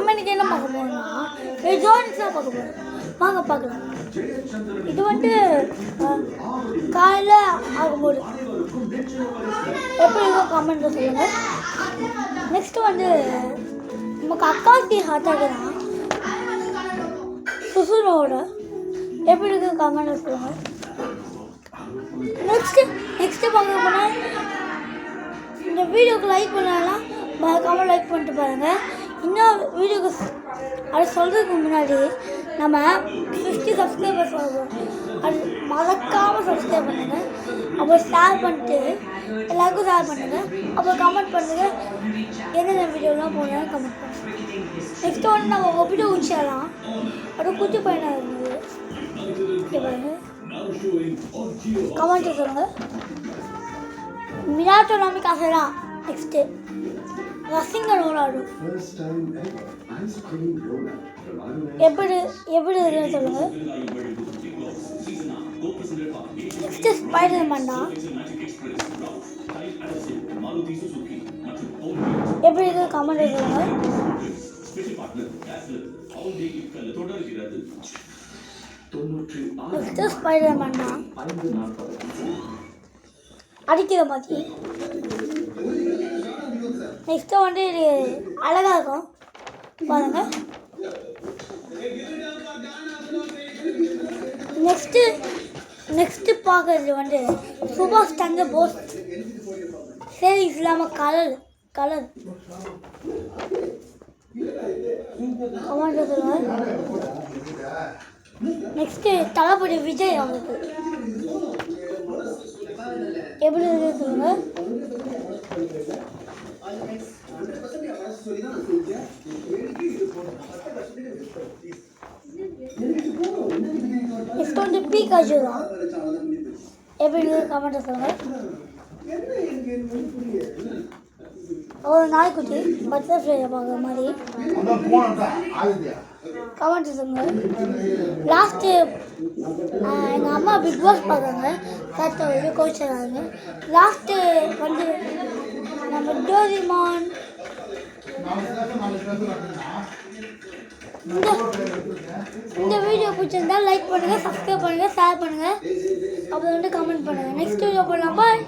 நம்ம இன்றைக்கி என்ன பார்க்க போகிறோம்னா ஜோனிக்ஸாக பார்க்க போகிறோம். வாங்க பார்க்கலாம். இது வந்துட்டு காலையில் ஆகும்போது எப்படி இருக்கும் கமெண்ட்டில் சொல்லுங்கள். நெக்ஸ்ட்டு வந்து நமக்கு அக்காசி ஹார்ட் ஆகுதுன்னா சுசுனோட எப்படி இருக்குது கமெண்ட்டில் சொல்லுங்கள். நெக்ஸ்ட்டு பார்க்க போனால் இந்த வீடியோக்கு லைக் பண்ணலாம், மறக்காமல் லைக் பண்ணிட்டு பாருங்கள். இன்னும் வீடியோக்கு அது சொல்கிறதுக்கு முன்னாடி நம்ம 50 சப்ஸ்கிரைபர்ஸ் ஆகும். அது மறக்காமல் சப்ஸ்கிரைப் பண்ணுங்கள். அப்புறம் ஷேர் பண்ணிட்டு எல்லாருக்கும் ஷேர் பண்ணுங்கள். அப்புறம் கமெண்ட் பண்ணுங்கள், என்னென்ன வீடியோலாம் போனாலும் கமெண்ட் பண்ணுங்கள். நெக்ஸ்ட்டு வந்து நம்ம உங்கள் வீடியோ உச்சிடலாம். அது குட்டி பையனாக இருந்தது. பாருங்கள், கமெண்ட்டு சொல்லுங்கள். மிராட்டோ நம்பிக்கை ஆசைதான். நெக்ஸ்ட்டு ரசிங்கர் விளாடும் எப்படி இருக்குன்னு சொல்லுங்கள். நெக்ஸ்ட்டு ஸ்பைடர்மேன் தான். எப்படி இருக்கு கமெண்ட் சொல்லுங்கள். நெக்ஸ்ட்டு ஸ்பைடர்மேன் தான் அடிக்கிற மாதிரி. நெக்ஸ்ட்டு வந்து இது அழகாக இருக்கும் பாருங்கள். நெக்ஸ்ட்டு பார்க்குறது வந்து சுபாஷ் சந்திர போஸ் சரி இல்லாமல் கலர் கமெண்ட் சொல்லுங்கள். நெக்ஸ்ட்டு தளபதி விஜய் அவங்களுக்கு எப்படி இருக்கு சொல்லுங்கள். நெக்ஸ்ட் வந்து பீகாச்சு தான். எப்படி இருக்கு கமெண்ட் சொல்லுங்கள். ஒரு நாய்க்குட்டி பட்டர்ஃப்ளை பார்க்குற மாதிரி கமெண்ட் சொல்லுங்கள். லாஸ்ட்டு எங்கள் அம்மா பிக் பாஸ் பார்க்குறாங்க, கரெக்டாக கோச்சிடுறாங்க. லாஸ்ட்டு வந்து நம்ம டோரிமான் இந்த வீடியோ பிடிச்சிருந்தா லைக் பண்ணுங்கள், சப்ஸ்கிரைப் பண்ணுங்கள், ஷேர் பண்ணுங்கள், அப்புறம் வந்து கமெண்ட் பண்ணுங்கள். நெக்ஸ்ட் வீடியோ பண்ணலாம். பாய்.